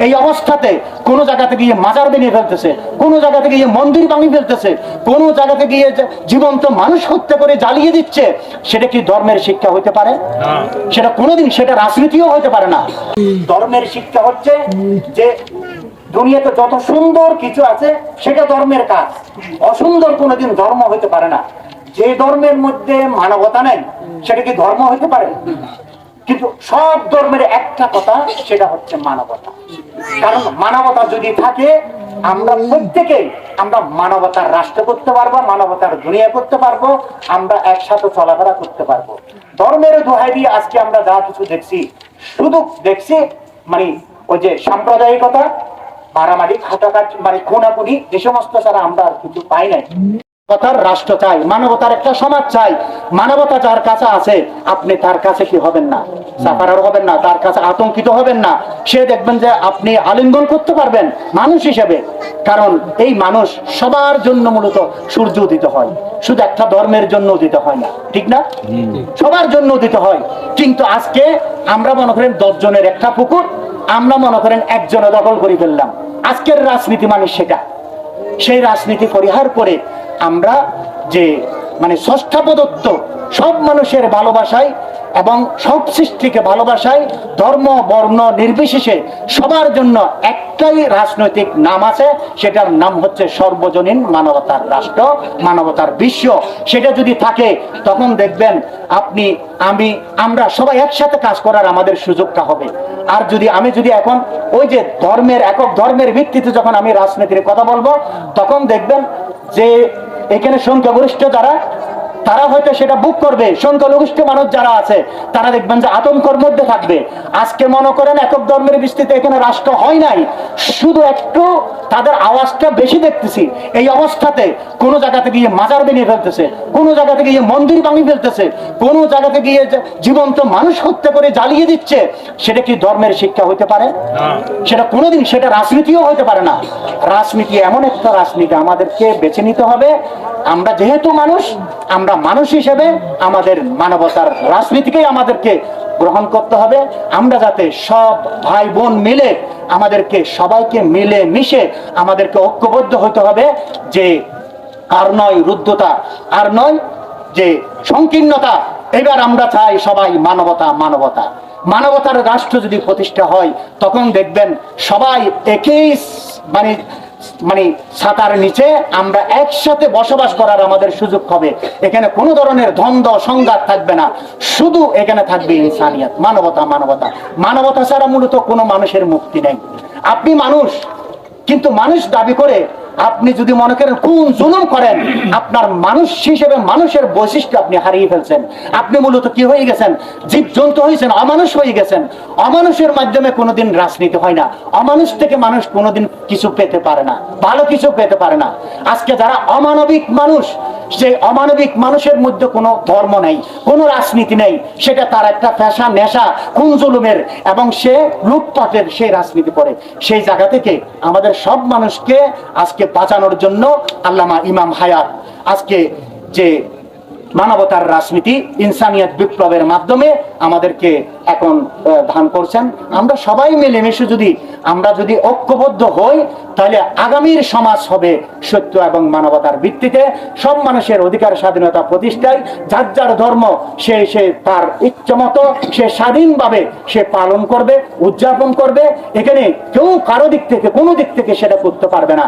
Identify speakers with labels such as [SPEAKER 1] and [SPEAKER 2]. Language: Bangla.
[SPEAKER 1] এই অবস্থাতে কোনো জায়গাতে গিয়ে মাজার ভেঙে ফেলতেছে, কোনো জায়গাতে গিয়ে মন্দির ভাঙিয়ে ফেলতেছে, কোনো জায়গাতে গিয়ে জীবন্ত মানুষ হত্যা করে জ্বালিয়ে দিচ্ছে, সেটা কি ধর্মের শিক্ষা হতে পারে? সেটা কোনোদিন, সেটা রাজনীতিও হতে পারে না। ধর্মের শিক্ষা হচ্ছে যে দুনিয়াতে যত সুন্দর কিছু আছে সেটা ধর্মের কাজ, অসুন্দর কোনোদিন ধর্ম হতে পারে না। যে ধর্মের মধ্যে মানবতা নেই সেটা কি ধর্ম হতে পারে? কিন্তু সব ধর্মের একটা কথা, সেটা হচ্ছে মানবতা। কারণ মানবতা যদি থাকে, আমরা প্রত্যেকেই আমরা মানবতার রাষ্ট্র করতে পারবো, মানবতার দুনিয়া করতে পারবো, আমরা একসাথে চলাফেরা করতে পারবো। ধর্মের দোহাই দিয়ে আজকে আমরা যা কিছু দেখছি, শুধু দেখছি মানে ওই যে সাম্প্রদায়িকতা, মারামারি, খাটাখাটি, মানে খুনাখুনি, যে সমস্ত ছাড়া আমরা আর কিছু পাই নাই। মানবতার রাষ্ট্র চাই, মানবতার একটা সমাজ চাই। মানবতা যার কাছে আছে, আপনি তার কাছে কি হবেন না, সাফারার হবেন না, তার কাছে আতঙ্কিত হবেন না। সে দেখবেন যে আপনি আলিঙ্গন করতে পারবেন মানুষ হিসেবে। কারণ এই মানুষ সবার জন্য মূলত সূর্য উদিত হয়, শুধু একটা ধর্মের জন্য উদিত হয় না, ঠিক না? সবার জন্য উদিত হয়। কিন্তু আজকে আমরা মনে করেন 10 জনের একটা পুকুর, আমরা মনে করেন একজনে দখল করে ফেললাম। আজকের রাজনীতি মানে সেটা। সেই রাজনীতি পরিহার করে আমরা যে মানে স্রষ্টা প্রদত্ত সব মানুষের ভালোবাসায় এবং সব সৃষ্টিকে ভালোবাসায়, ধর্ম বর্ণ নির্বিশেষে সবার জন্য একটাই রাজনৈতিক নাম আছে, সেটার নাম হচ্ছে সর্বজনীন মানবতার রাষ্ট্র, মানবতার বিশ্ব। সেটা যদি থাকে তখন দেখবেন আপনি, আমি, আমরা সবাই একসাথে কাজ করার আমাদের সুযোগটা হবে। আর আমি যদি এখন ওই যে ধর্মের, একক ধর্মের ভিত্তিতে যখন আমি রাজনীতির কথা বলবো, তখন দেখবেন যে এখানে সংখ্যাগরিষ্ঠ যারা, তারা হয়তো সেটা বুক করবে। সংখ্যালঘিষ্ঠ মানুষ যারা আছে তারা দেখবেন যে আতঙ্কের মধ্যে থাকবে। আজকে মনে করেন একক ধর্মের ভিত্তিতে এখানে রাষ্ট্র হয় নাই, শুধু একটু তাদের আওয়াজটা বেশি দেখতেছি। এই অবস্থাতে কোনো জায়গাতে গিয়ে মাজার ভেঙে ফেলতেছে, কোনো জায়গাতে গিয়ে মন্দির ভাঙিয়ে ফেলতেছে, কোনো জায়গাতে গিয়ে জীবন্ত মানুষ হত্যা করে জ্বালিয়ে দিচ্ছে, সেটা কি ধর্মের শিক্ষা হতে পারে? সেটা কোনোদিন, সেটা রাজনীতিও হতে পারে না। রাজনীতি এমন একটা রাজনীতি, আমাদেরকে বেছে নিতে হবে। আমরা যেহেতু মানুষ, আমরা মানুষ হিসেবে আমাদের মানবতার রাজনীতিকেই আমাদেরকে গ্রহণ করতে হবে। আমরা যাতে সব ভাই বোন মিলে, আমাদেরকে সবাইকে মিলে মিশে আমাদেরকে ঐক্যবদ্ধ হতে হবে। যে আর নয় রুদ্ধতা, আর নয় যে সংকীর্ণতা। এবার আমরা চাই সবাই মানবতা, মানবতা, মানবতার রাষ্ট্র যদি প্রতিষ্ঠা হয়, তখন দেখবেন সবাই একই মানে ছাতার নিচে আমরা একসাথে বসবাস করার আমাদের সুযোগ হবে। এখানে কোনো ধরনের দ্বন্দ্ব সংঘাত থাকবে না, শুধু এখানে থাকবে ইনসানিয়ত, মানবতা, মানবতা। মানবতা ছাড়া মূলত কোনো মানুষের মুক্তি নেই। আপনি মানুষ, কিন্তু মানুষ দাবি করে আপনি যদি মনে করেন কোন জুলুম করেন, আপনার মানুষ হিসেবে মানুষের বৈশিষ্ট্য আপনি হারিয়ে ফেলছেন। আপনি মূলত কি হয়ে গেছেন? জীবজন্তু হয়েছেন, অমানুষ হয়ে গেছেন। অমানুষের মাধ্যমে কোনোদিন রাজনীতি হয় না। অমানুষ থেকে মানুষ কোনোদিন কিছু পেতে পারে না, ভালো কিছু পেতে পারে না। আজকে যারা অমানবিক মানুষ, সেই অমানবিক মানুষের মধ্যে কোনো ধর্ম নেই, কোনো রাজনীতি নেই, সেটা তার একটা পেশা, নেশা, খুন জুলুমের এবং সে লুটপাটের সেই রাজনীতি করে। সেই জায়গা থেকে আমাদের সব মানুষকে আজকে বাঁচানোর জন্য আল্লামা ইমাম হায়াত আজকে যে মানবতার রাজনীতি, ইনসানিয়ত বিপ্লবের মাধ্যমে আমাদেরকে এখন দান করছেন। আমরা সবাই মিলেমিশে আমরা যদি ঐক্যবদ্ধ হই, তাহলে আগামীর সমাজ হবে সত্য এবং মানবতার ভিত্তিতে। সব মানুষের অধিকার স্বাধীনতা প্রতিষ্ঠায় যার যার ধর্ম সে তার ইচ্ছামতো সে স্বাধীনভাবে সে পালন করবে, উদযাপন করবে। এখানে কেউ কারো দিক থেকে, কোনো দিক থেকে সেটা করতে পারবে না।